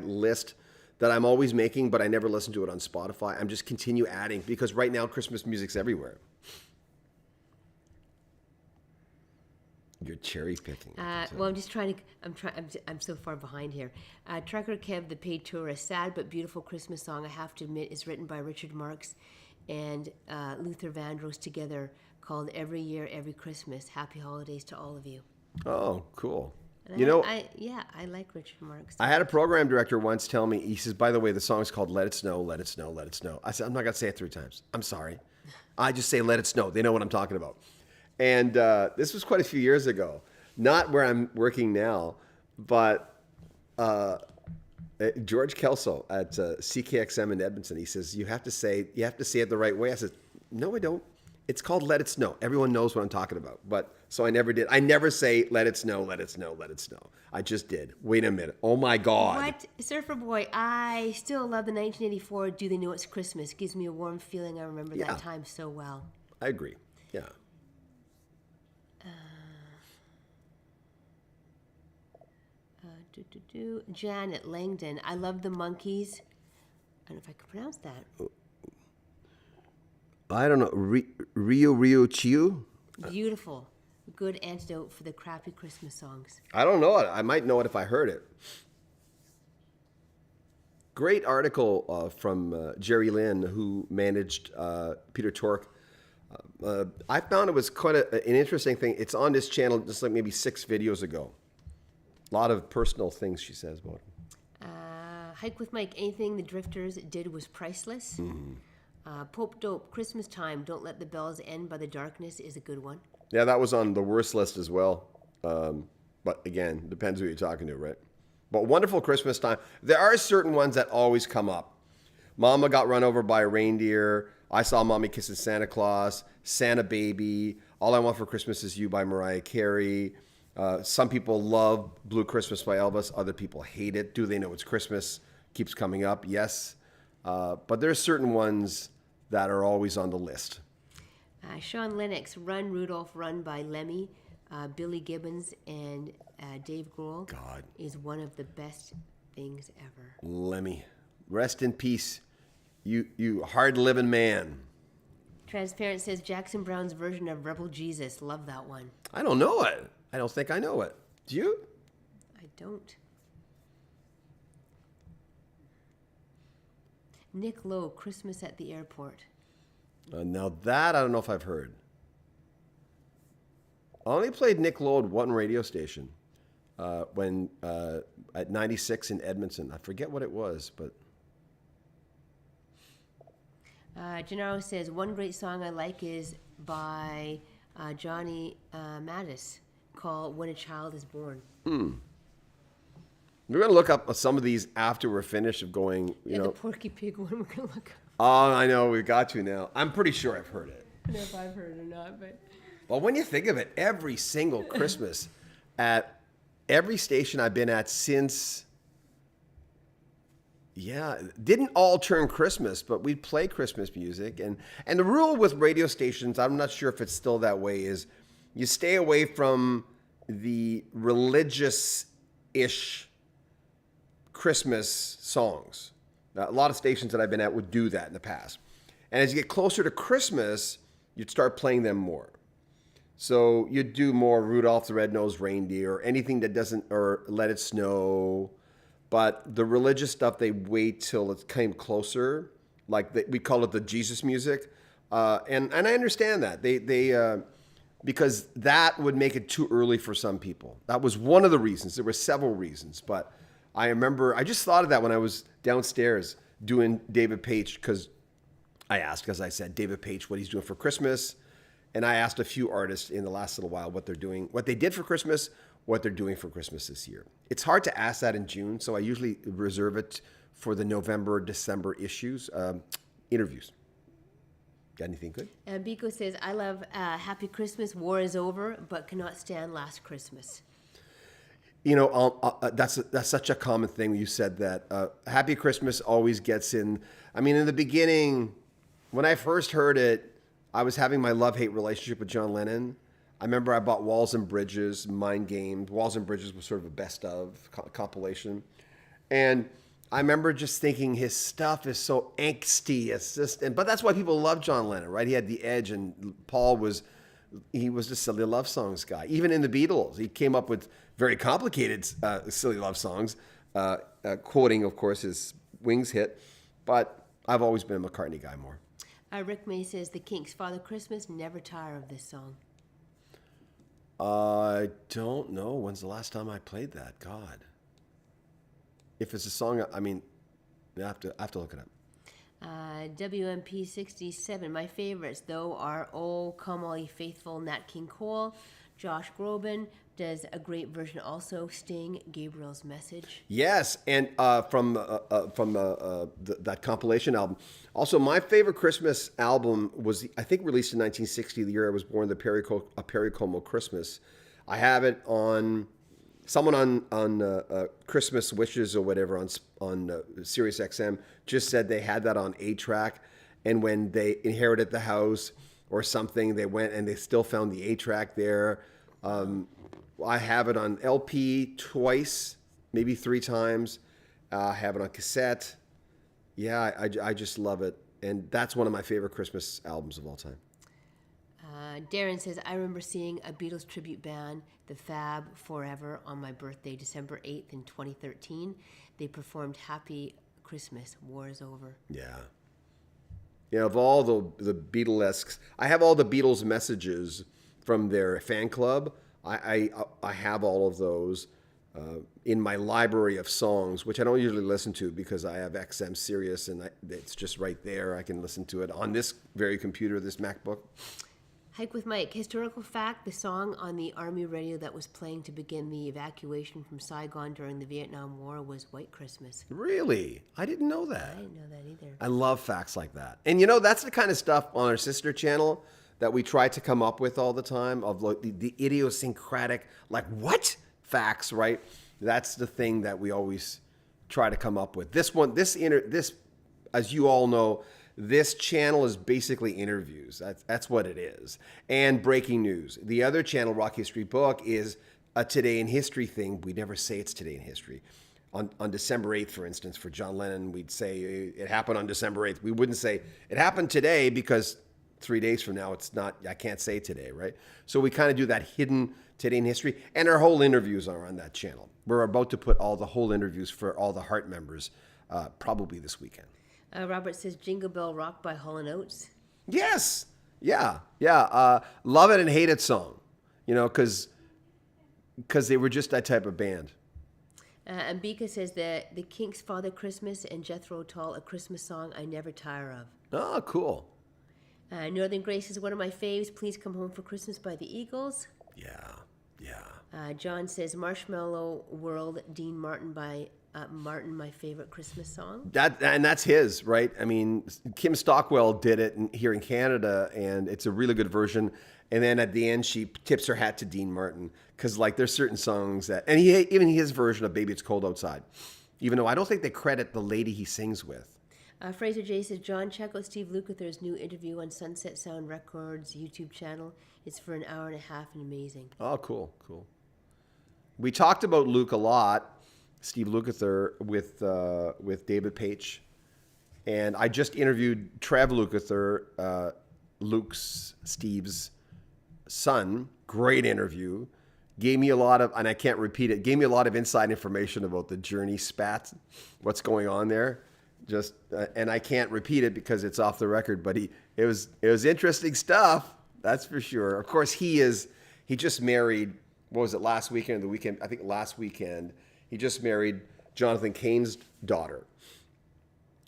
list that I'm always making, but I never listen to it on Spotify. I'm just continue adding because right now Christmas music's everywhere. You're cherry picking. Well, I'm just trying to. I'm so far behind here. Trucker Kev, the paid tourist, sad but beautiful Christmas song. I have to admit, is written by Richard Marx and Luther Vandross together, called "Every Year, Every Christmas." Happy holidays to all of you. Oh, cool. And You know, I like Richard Marx. I had a program director once tell me, he says, by the way, the song's called Let It Snow, Let It Snow, Let It Snow. I said, I'm not going to say it 3 times. I'm sorry. I just say Let It Snow. They know what I'm talking about. And this was quite a few years ago. Not where I'm working now, but George Kelso at CKXM in Edmonton, he says, you have to say it the right way. I said, no, I don't. It's called Let It Snow. Everyone knows what I'm talking about. But so I never did. I never say Let It Snow, Let It Snow, Let It Snow. I just did. Wait a minute. Oh my God. What? Surfer Boy, I still love the 1984 Do They Know It's Christmas. Gives me a warm feeling. I remember that time so well. I agree. Yeah. Janet Langdon, I love the Monkees. I don't know if I can pronounce that. I don't know. Rio Chiu? Beautiful. Good antidote for the crappy Christmas songs. I don't know it. I might know it if I heard it. Great article from Jerry Lynn, who managed Peter Tork. I found it was quite an interesting thing. It's on this channel just like maybe 6 videos ago. A lot of personal things she says about him. Hike with Mike, anything the Drifters did was priceless. Pope Dope, Christmas Time, Don't Let the Bells End by the Darkness is a good one. Yeah, that was on the worst list as well. But again, depends who you're talking to, right? But Wonderful Christmas Time. There are certain ones that always come up. Mama Got Run Over by a Reindeer. I Saw Mommy Kissing Santa Claus. Santa Baby. All I Want for Christmas Is You by Mariah Carey. Some people love Blue Christmas by Elvis. Other people hate it. Do They Know It's Christmas? Keeps coming up. Yes. But there's certain ones that are always on the list. Sean Lennox, Run Rudolph Run by Lemmy, Billy Gibbons, and Dave Grohl God. is one of the best things ever. Lemmy. Rest in peace, you hard-living man. Transparent says Jackson Brown's version of Rebel Jesus. Love that one. I don't know it. I don't think I know it. Do you? I don't. Nick Lowe, Christmas at the Airport. Now that I don't know if I've heard. I only played Nick Lowe at one radio station when at 96 in Edmonton. I forget what it was, but. Gennaro says, one great song I like is by Johnny Mattis called When a Child is Born. We're going to look up some of these after we're finished of going, you know. The Porky Pig one we're going to look up. Oh, I know. We've got to now. I'm pretty sure I've heard it. I don't know if I've heard it or not, but. Well, when you think of it, every single Christmas at every station I've been at since, didn't all turn Christmas, but we'd play Christmas music. And the rule with radio stations, I'm not sure if it's still that way, is you stay away from the religious-ish Christmas songs. Now, a lot of stations that I've been at would do that in the past. And as you get closer to Christmas, you'd start playing them more. So you'd do more Rudolph the Red-Nosed Reindeer or anything that doesn't, or Let It Snow. But the religious stuff, they wait till it came closer. Like we call it the Jesus music. And I understand that. They because that would make it too early for some people. That was one of the reasons. There were several reasons. But I remember, I just thought of that when I was downstairs doing David Page, because I asked, as I said, David Page, what he's doing for Christmas. And I asked a few artists in the last little while what they're doing, what they did for Christmas, what they're doing for Christmas this year. It's hard to ask that in June, so I usually reserve it for the November, December issues, interviews. Got anything good? Biko says, I love Happy Christmas, War is Over, but cannot stand Last Christmas. You know, that's such a common thing. You said that. Happy Christmas always gets in. I mean, in the beginning, when I first heard it, I was having my love-hate relationship with John Lennon. I remember I bought Walls and Bridges, Mind Game. Walls and Bridges was sort of a best-of compilation. And I remember just thinking his stuff is so angsty. It's just, but that's why people love John Lennon, right? He had the edge, and Paul was he was a silly love songs guy. Even in the Beatles, he came up with very complicated silly love songs, quoting, of course, his Wings hit. But I've always been a McCartney guy more. Rick May says the Kinks' Father Christmas, never tire of this song. I don't know. When's the last time I played that? God. If it's a song, I mean, I have to look it up. WMP 67, my favorites, though, are Oh, Come All Ye Faithful, Nat King Cole. Josh Groban does a great version also, Sting, Gabriel's Message. Yes, and from that compilation album. Also, my favorite Christmas album was, I think, released in 1960, the year I was born, A Perry Como Christmas. I have it on, someone on Christmas Wishes or whatever on Sirius XM just said they had that on 8-track, and when they inherited the house or something, they went and they still found the 8-track there. I have it on LP twice, maybe 3 times. I have it on cassette. Yeah, I just love it. And that's one of my favorite Christmas albums of all time. Darren says, I remember seeing a Beatles tribute band, The Fab Forever, on my birthday, December 8th in 2013. They performed Happy Christmas, War is Over. Yeah. Yeah, of all the Beatlesques, I have all the Beatles messages from their fan club. I have all of those in my library of songs, which I don't usually listen to because I have XM Sirius and it's just right there. I can listen to it on this very computer, this MacBook. Hike with Mike. Historical fact, the song on the Army radio that was playing to begin the evacuation from Saigon during the Vietnam War was White Christmas. Really? I didn't know that. I didn't know that either. I love facts like that. And that's the kind of stuff on our sister channel that we try to come up with all the time, of the idiosyncratic, like, what? Facts, right? That's the thing that we always try to come up with. This, as you all know, this channel is basically interviews. That's what it is. And breaking news. The other channel, Rock History Book, is a Today in History thing. We never say it's Today in History. On December 8th, for instance, for John Lennon, we'd say it happened on December 8th. We wouldn't say it happened today because 3 days from now, it's not, I can't say today, right? So we kind of do that hidden Today in History. And our whole interviews are on that channel. We're about to put all the whole interviews for all the Heart members probably this weekend. Robert says Jingle Bell Rock by Hall & Oates. Yes. Yeah. Love it and hate it song, because they were just that type of band. And Bika says that the Kinks' Father Christmas and Jethro Tull, A Christmas Song I Never Tire of. Oh, cool. Northern Grace is one of my faves. Please Come Home for Christmas by the Eagles. Yeah. John says Marshmallow World, Dean Martin by Martin, my favorite Christmas song. That's his, right? I mean, Kim Stockwell did it here in Canada, and it's a really good version. And then at the end, she tips her hat to Dean Martin because, there's certain songs that, and even his version of "Baby It's Cold Outside," even though I don't think they credit the lady he sings with. Fraser J says, John, check out Steve Lukather's new interview on Sunset Sound Records YouTube channel. It's for an hour and a half and amazing. Oh, cool. We talked about Luke a lot, Steve Lukather, with David Page. And I just interviewed Trev Lukather, Steve's son. Great interview. Gave me a lot of, and I can't repeat it, gave me a lot of inside information about the Journey spat, what's going on there. And I can't repeat it because it's off the record, but it was interesting stuff, that's for sure. Of course, he just married, what was it, last weekend, I think last weekend, he just married Jonathan Cain's daughter.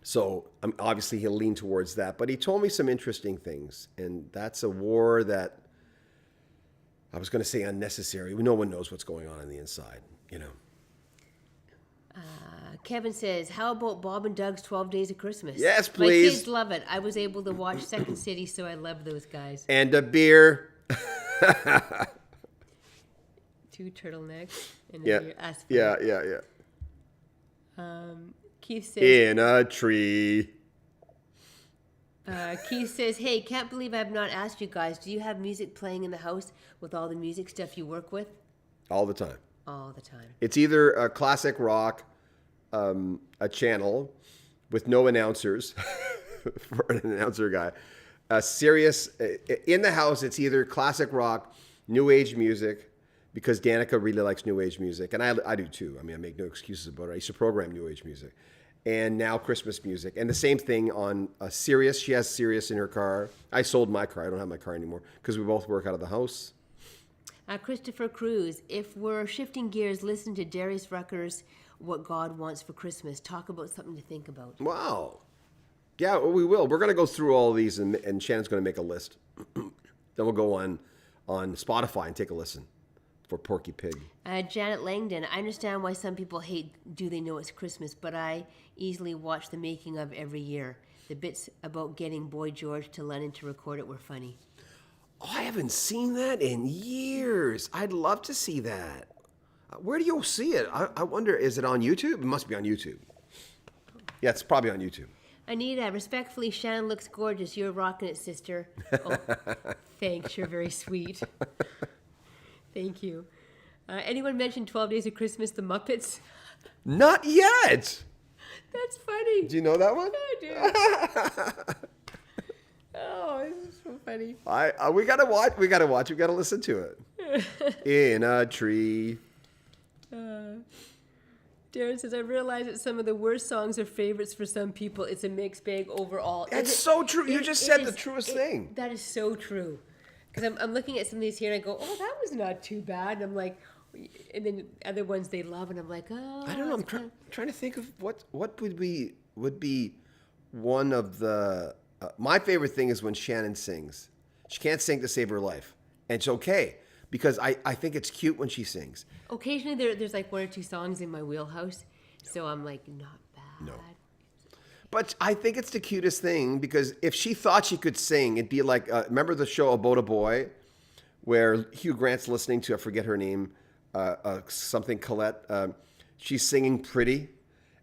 So obviously he'll lean towards that, but he told me some interesting things, and that's a war that I was going to say unnecessary. No one knows what's going on the inside, Kevin says, how about Bob and Doug's 12 Days of Christmas? Yes, please. My kids love it. I was able to watch Second City, so I love those guys. And a beer. 2 turtlenecks and a beer. Yeah. Keith says, in a tree. Keith says, hey, can't believe I have not asked you guys, do you have music playing in the house with all the music stuff you work with? All the time. All the time. It's either a classic rock, a channel with no announcers for an announcer guy, serious in the house. It's either classic rock, new age music, because Danica really likes new age music, and I do too. I mean, I make no excuses about it. I used to program new age music, and now Christmas music, and the same thing on Sirius. She has Sirius in her car. I sold my car. I don't have my car anymore because we both work out of the house. Christopher Cruz, if we're shifting gears, listen to Darius Rucker's What God Wants for Christmas. Talk about something to think about. Wow. Yeah, we will. We're going to go through all of these, and Shannon's going to make a list. Then we'll go on Spotify and take a listen for Porky Pig. Janet Langdon, I understand why some people hate Do They Know It's Christmas, but I easily watch the making of every year. The bits about getting Boy George to London to record it were funny. Oh, I haven't seen that in years. I'd love to see that. Where do you see it? I wonder, is it on YouTube? It must be on YouTube. Yeah, it's probably on YouTube. Anita, respectfully, Shannon looks gorgeous. You're rocking it, sister. Oh, thanks. You're very sweet. Thank you. Anyone mentioned 12 Days of Christmas, The Muppets? Not yet. That's funny. Do you know that one? I do. Oh, this is so funny. We gotta watch. We gotta listen to it. In a tree. Darren says, I realize that some of the worst songs are favorites for some people. It's a mixed bag overall. That's so true. You just said the truest thing. That is so true. Because I'm looking at some of these here and I go, oh, that was not too bad. And I'm like, and then other ones they love, and I'm like, oh. I don't know. I'm trying to think of what would be one of the. My favorite thing is when Shannon sings. She can't sing to save her life, and it's okay because I think it's cute when she sings. Occasionally there's like one or two songs in my wheelhouse, so I'm like, not bad. No. But I think it's the cutest thing because if she thought she could sing, it'd be like, remember the show About a Boy, where Hugh Grant's listening to, I forget her name, something Colette. She's singing Pretty,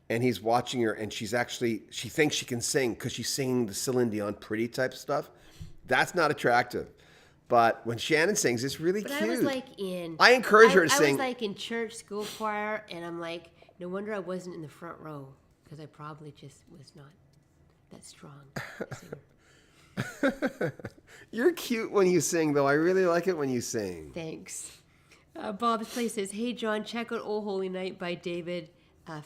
and he's watching her, and she thinks she can sing because she's singing the Celine Dion Pretty type stuff. That's not attractive. But when Shannon sings, it's really cute. I was like I encourage her to sing. I was like in church, school choir, and I'm like, no wonder I wasn't in the front row because I probably just was not that strong. You're cute when you sing, though. I really like it when you sing. Thanks. Bob's Place says, hey, John, check out Oh Holy Night by David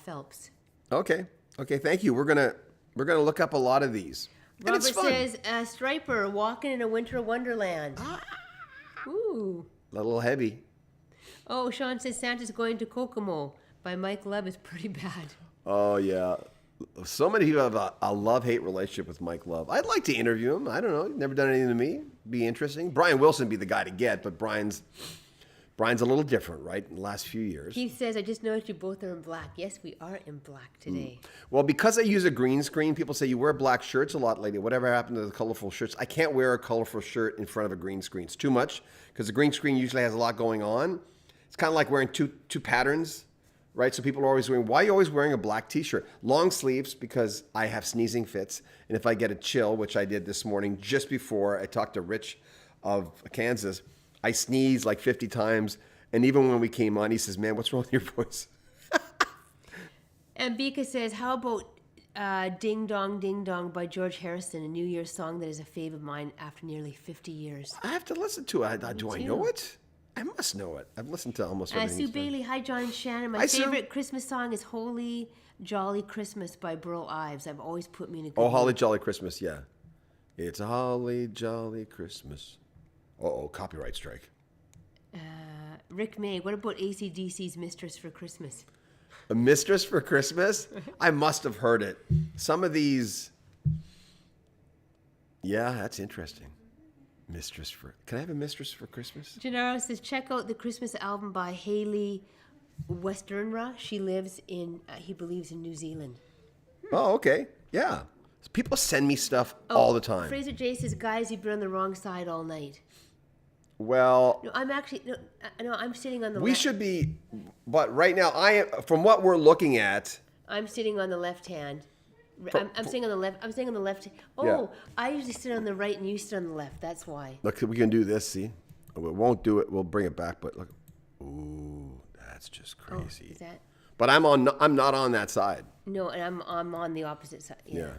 Phelps. Okay. Thank you. We're gonna look up a lot of these. Robert says, Striper, walking in a winter wonderland. Ooh. A little heavy. Oh, Sean says Santa's Going to Kokomo by Mike Love is pretty bad. Oh, yeah. So many people have a love-hate relationship with Mike Love. I'd like to interview him. I don't know. He's never done anything to me. Be interesting. Brian Wilson be the guy to get, but Brian's a little different, right, in the last few years. Keith says, I just noticed you both are in black. Yes, we are in black today. Well, because I use a green screen, people say you wear black shirts a lot lately. Whatever happened to the colorful shirts? I can't wear a colorful shirt in front of a green screen. It's too much because the green screen usually has a lot going on. It's kind of like wearing two patterns, right? So people are always wearing, why are you always wearing a black t-shirt? Long sleeves because I have sneezing fits. And if I get a chill, which I did this morning just before I talked to Rich of Kansas, I sneezed like 50 times. And even when we came on, he says, man, what's wrong with your voice? And Bika says, how about Ding Dong by George Harrison, a New Year's song that is a fave of mine after nearly 50 years. I have to listen to it. Do I know it? I must know it. I've listened to almost everything. Sue Bailey, hi, John and Shannon. My favorite Christmas song is Holy Jolly Christmas by Burl Ives. I've always put me in a good mood. Holly Jolly Christmas, yeah. It's a holly jolly Christmas. Uh-oh, copyright strike. Rick May, what about AC/DC's Mistress for Christmas? A Mistress for Christmas? I must have heard it. Some of these... Yeah, that's interesting. Can I have a Mistress for Christmas? Gennaro says, check out the Christmas album by Hayley Westernra. She lives in, he believes, in New Zealand. Oh, okay. Yeah. People send me stuff all the time. Fraser J says, guys, you've been on the wrong side all night. Well, no, I'm actually I'm sitting on the. We should be, but right now from what we're looking at. I'm sitting on the left hand. I'm sitting on the left. I'm sitting on the left. Oh, yeah. I usually sit on the right, and you sit on the left. That's why. Look, we can do this. See, we won't do it. We'll bring it back. But look, ooh, that's just crazy. Oh, is that? But I'm not on that side. No, and I'm on the opposite side. Yeah.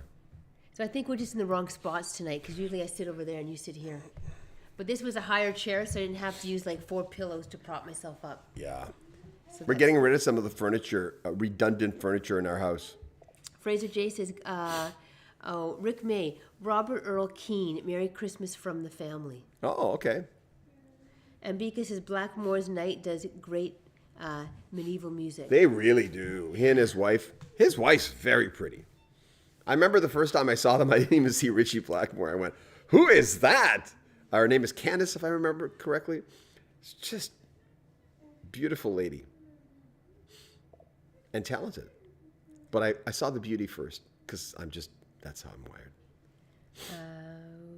So I think we're just in the wrong spots tonight because usually I sit over there and you sit here. But this was a higher chair, so I didn't have to use like 4 pillows to prop myself up. Yeah. So We're getting rid of some of the furniture, redundant furniture in our house. Fraser J says, Rick May, Robert Earl Keane, Merry Christmas from the family. Oh, okay. And Bika says, Blackmore's Night does great medieval music. They really do. He and his wife. His wife's very pretty. I remember the first time I saw them, I didn't even see Richie Blackmore. I went, who is that? Her name is Candace, if I remember correctly. It's just beautiful lady. And talented. But I saw the beauty first because that's how I'm wired.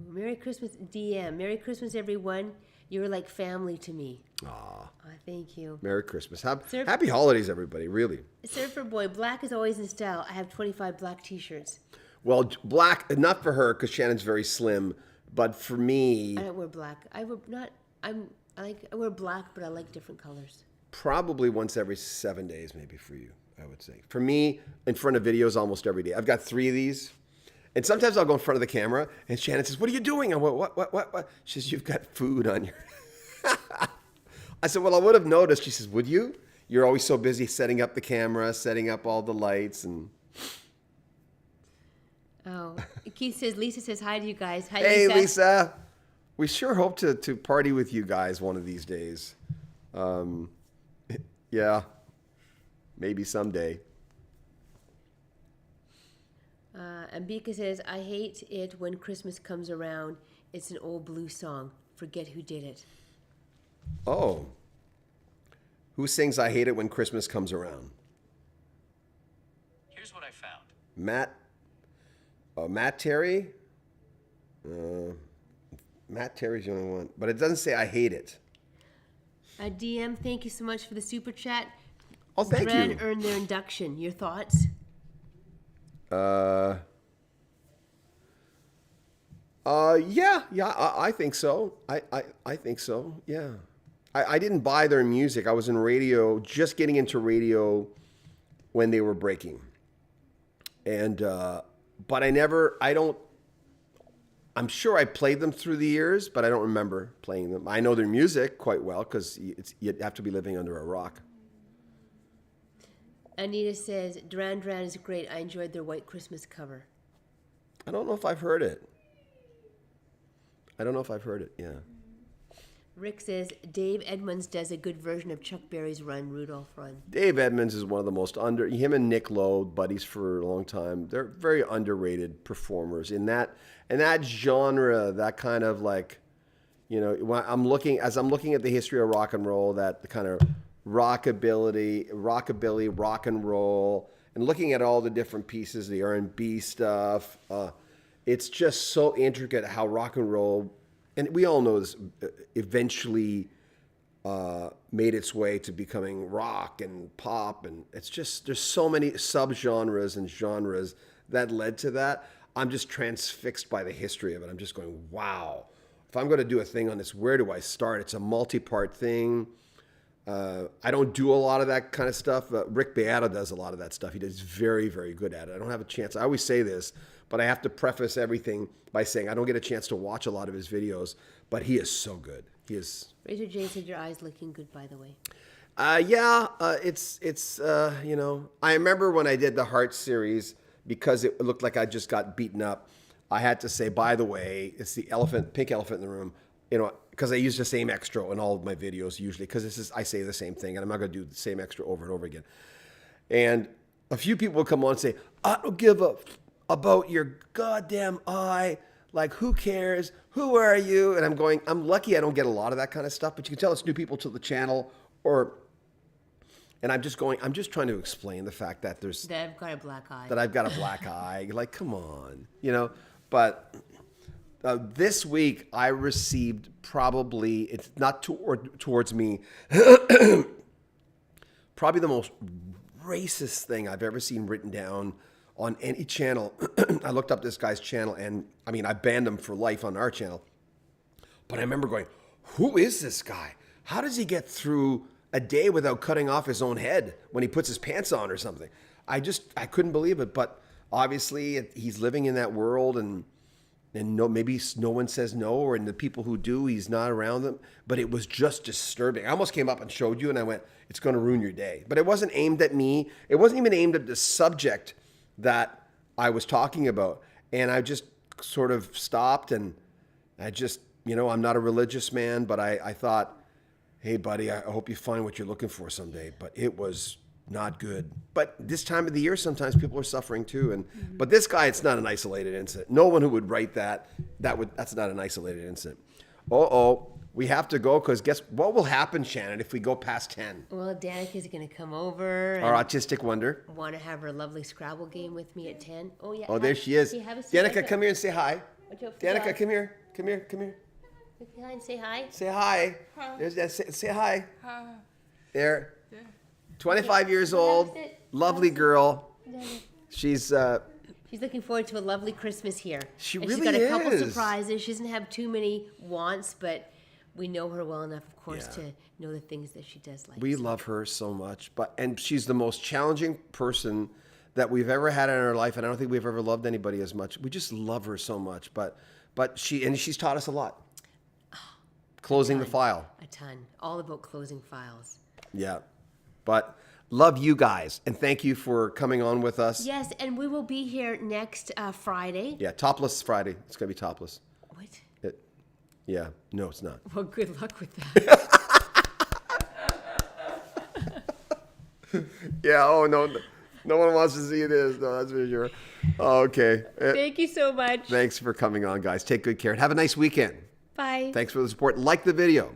Merry Christmas, DM. Merry Christmas, everyone. You're like family to me. Aw. Thank you. Merry Christmas. Happy holidays, everybody, really. Surfer Boy, black is always in style. I have 25 black t-shirts. Well, black, not for her because Shannon's very slim, but for me, I don't wear black. I wear black, but I like different colors. probably once every 7 days, maybe for you, I would say. For me, in front of videos almost every day. I've got 3 of these. And sometimes I'll go in front of the camera and Shannon says, what are you doing? I went, what? She says, you've got food on your... I said, well, I would have noticed. She says, would you? You're always so busy setting up the camera, setting up all the lights. And Oh, Keith says, Lisa says, hi to you guys. Hi, hey, Lisa. Lisa. We sure hope to party with you guys one of these days. Yeah, maybe someday. And Bika says, I hate it when Christmas comes around. It's an old blues song. Forget who did it. Oh. Who sings I Hate It When Christmas Comes Around? Here's what I found. Matt Terry? Matt Terry's the only one. But it doesn't say I hate it. DM, thank you so much for the super chat. Oh, thank Dren you. earned their induction. Your thoughts? Yeah, I think so. I think so, yeah. I didn't buy their music. I was in radio, just getting into radio when they were breaking. And, but I'm sure I played them through the years, but I don't remember playing them. I know their music quite well because you have to be living under a rock. Anita says, Duran Duran is great. I enjoyed their White Christmas cover. I don't know if I've heard it. Yeah. Rick says, Dave Edmunds does a good version of Chuck Berry's Run, Rudolph Run. Dave Edmunds is one of the most him and Nick Lowe, buddies for a long time. They're very underrated performers in that genre, that kind of like, you know, when I'm looking at the history of rock and roll, that the kind of rockabilly, rock and roll, and looking at all the different pieces, the R&B stuff, it's just so intricate how rock and roll, and we all know this, eventually made its way to becoming rock and pop, and it's just, there's so many subgenres and genres that led to that. I'm just transfixed by the history of it. I'm just going, wow. If I'm going to do a thing on this, where do I start? It's a multi-part thing. I don't do a lot of that kind of stuff. Rick Beato does a lot of that stuff. He does very, very good at it. I don't have a chance. I always say this, but I have to preface everything by saying I don't get a chance to watch a lot of his videos, but he is so good. He is. Razor J said your eyes looking good, by the way. It's you know, I remember when I did the Heart series, because it looked like I just got beaten up, I had to say, by the way, it's the pink elephant in the room, you know, because I use the same extra in all of my videos usually, because I say the same thing, and I'm not going to do the same extra over and over again. And a few people will come on and say, I don't give a about your goddamn eye. Like, who cares? Who are you? And I'm going, I'm lucky I don't get a lot of that kind of stuff, but you can tell it's new people to the channel, and I'm just trying to explain the fact that That I've got a black eye. That I've got a black eye. Like, come on, you know. But this week I received, probably, it's not towards me, probably the most racist thing I've ever seen written down on any channel. I looked up this guy's channel, and I mean, I banned him for life on our channel. But I remember going, who is this guy? How does he get through a day without cutting off his own head when he puts his pants on or something? I couldn't believe it. But obviously he's living in that world, and no, maybe no one says no, or in the people who do, he's not around them. But it was just disturbing. I almost came up and showed you, and I went, it's going to ruin your day. But it wasn't aimed at me. It wasn't even aimed at the subject that I was talking about. And I just sort of stopped, and I just, I'm not a religious man, but I thought, hey, buddy, I hope you find what you're looking for someday. But it was not good. But this time of the year, sometimes people are suffering too. But this guy, it's not an isolated incident. No one who would write that's not an isolated incident. We have to go, because guess what will happen, Shannon, if we go past 10? Well, Danica's going to come over. Our autistic wonder. Want to have her lovely Scrabble game with me at 10. Oh, yeah. Oh, there she is. Danica, come here and say hi. Danica, Danica, come here. Come here. Look behind, say hi. Say hi. There's that. Say hi. There. 25 years old. Lovely girl. She's looking forward to a lovely Christmas here. She and really she's got a couple is. surprises. She doesn't have too many wants, but we know her well enough, of course, to know the things that she does like. We love her so much, and she's the most challenging person that we've ever had in our life, and I don't think we've ever loved anybody as much. We just love her so much, but she's taught us a lot. Closing the file. A ton. All about closing files. Yeah. But love you guys, and thank you for coming on with us. Yes, and we will be here next Friday. Yeah, topless Friday. It's going to be topless. What? Yeah. No, it's not. Well, good luck with that. Yeah, oh, no. No one wants to see this. No, that's for sure. Okay. Thank you so much. Thanks for coming on, guys. Take good care and have a nice weekend. Bye. Thanks for the support. Like the video.